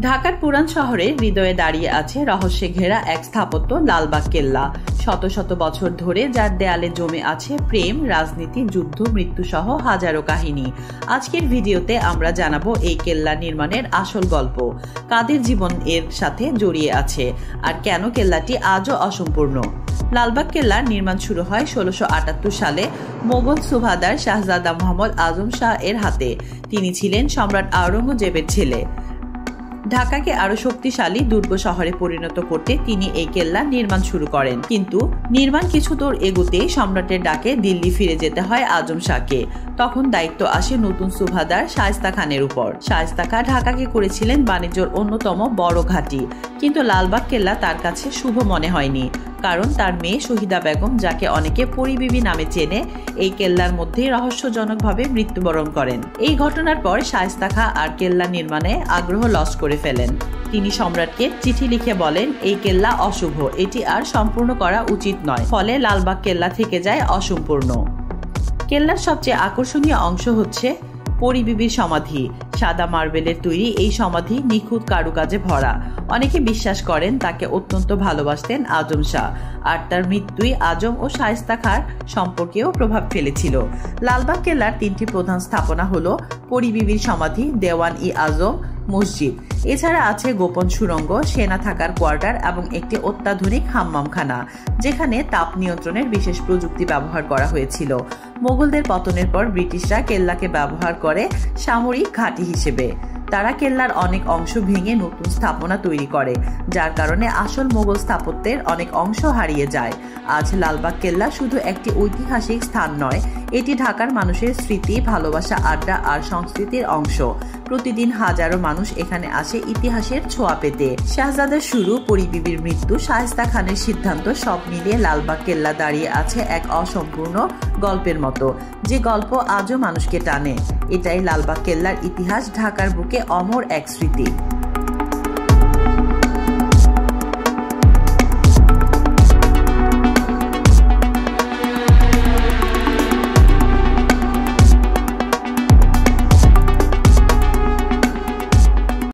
ঢাকার পুরান শহরের হৃদয়ে দাঁড়িয়ে আছে রহস্যে ঘেরা এক স্থাপত্য লালবাগ কেল্লা। শত শত বছর ধরে যার দেয়ালে জমে আছে প্রেম, রাজনীতি, যুদ্ধ, মৃত্যু সহ হাজারো কাহিনী। আজকের ভিডিওতে আমরা জানাবো এই কেল্লা নির্মাণের আসল গল্প, কাদের জীবন এর সাথে জড়িয়ে আছে, আর কেন কেল্লাটি আজও অসম্পূর্ণ। লালবাগ কেল্লার নির্মাণ শুরু হয় 1678 সালে মোগল সুবাহদার শাহজাদা মোহাম্মদ আজম শাহ এর হাতে। তিনি ছিলেন সম্রাট আওরঙ্গজেবের ছেলে। ঢাকাকে আরো শক্তিশালী দুর্গ শহরে পরিণত করতে তিনি এই কেল্লা নির্মাণ শুরু করেন, কিন্তু নির্মাণ কিছু দূর এগোতেই সম্রাটের ডাকে দিল্লি ফিরে যেতে হয় আজম শাহকে। তখন দায়িত্ব আসে নতুন সুবাহদার শায়েস্তা খানের উপর। শায়েস্তা খান ঢাকাকে করেছিলেন বাণিজ্যের অন্যতম বড় ঘাঁটি, কিন্তু লালবাগ কেল্লা তার কাছে শুভ মনে হয়নি, কারণ তার মেয়ে শহীদা বেগম, যাকে অনেকে পরিবিবি নামে চেনে, এই কেল্লার মধ্যে রহস্যজনকভাবে মৃত্যুবরণ করেন। এই ঘটনার পর শায়েস্তা খাঁ আর কেল্লা নির্মাণে আগ্রহ লস করে ফেলেন। তিনি সম্রাটকে চিঠি লিখে বলেন এই কেল্লা অশুভ, এটি আর সম্পূর্ণ করা উচিত নয়। ফলে লালবাগ কেল্লা থেকে যায় অসম্পূর্ণ। কেল্লার সবচেয়ে আকর্ষণীয় অংশ হচ্ছে পরিবিবির সমাধি। সাদা মার্বেলের তৈরি এই সমাধি নিখুঁত কারুকাজে ভরা। অনেকে বিশ্বাস করেন তাকে অত্যন্ত ভালোবাসতেন আজম শাহ, আর তার মৃত্যুই আজম ও শায়েস্তা খাঁর সম্পর্কেও প্রভাব ফেলেছিল। লালবাগ কেল্লার তিনটি প্রধান স্থাপনা হলো পরিবিবির সমাধি, দেওয়ান-ই-আজম, মসজিদ। এছাড়া আছে গোপন সুড়ঙ্গ, সেনা থাকার কোয়ার্টার এবং একটি অত্যাধুনিক হাম্মামখানা, যেখানে তাপ নিয়ন্ত্রণের বিশেষ প্রযুক্তি ব্যবহার করা হয়েছিল। মোগলদের পতনের পর ব্রিটিশরা কেল্লাকে ব্যবহার করে সামরিক ঘাঁটি হিসেবে। তারা কেল্লার অনেক অংশ ভেঙে নতুন স্থাপনা তৈরি করে, যার কারণে আসল মোগল স্থাপত্যের অনেক অংশ হারিয়ে যায়। আজ লালবাগ কেল্লা শুধু একটি ঐতিহাসিক স্থান নয়, এটি ঢাকার মানুষের স্মৃতি, ভালোবাসা, আড্ডা আর সংস্কৃতির অংশ। প্রতিদিন হাজারো মানুষ এখানে আসে ইতিহাসের ছোঁয়া পেতে। শাহজাদার শুরু, পরিবিবির মৃত্যু, শায়েস্তা খানের সিদ্ধান্ত, সব মিলিয়ে লালবাগ কেল্লা দাঁড়িয়ে আছে এক অসম্পূর্ণ গল্পের মতো, যে গল্প আজও মানুষকে টানে। এটাই লালবাগ কেল্লার ইতিহাস, ঢাকার বুকে অমর এক স্মৃতি।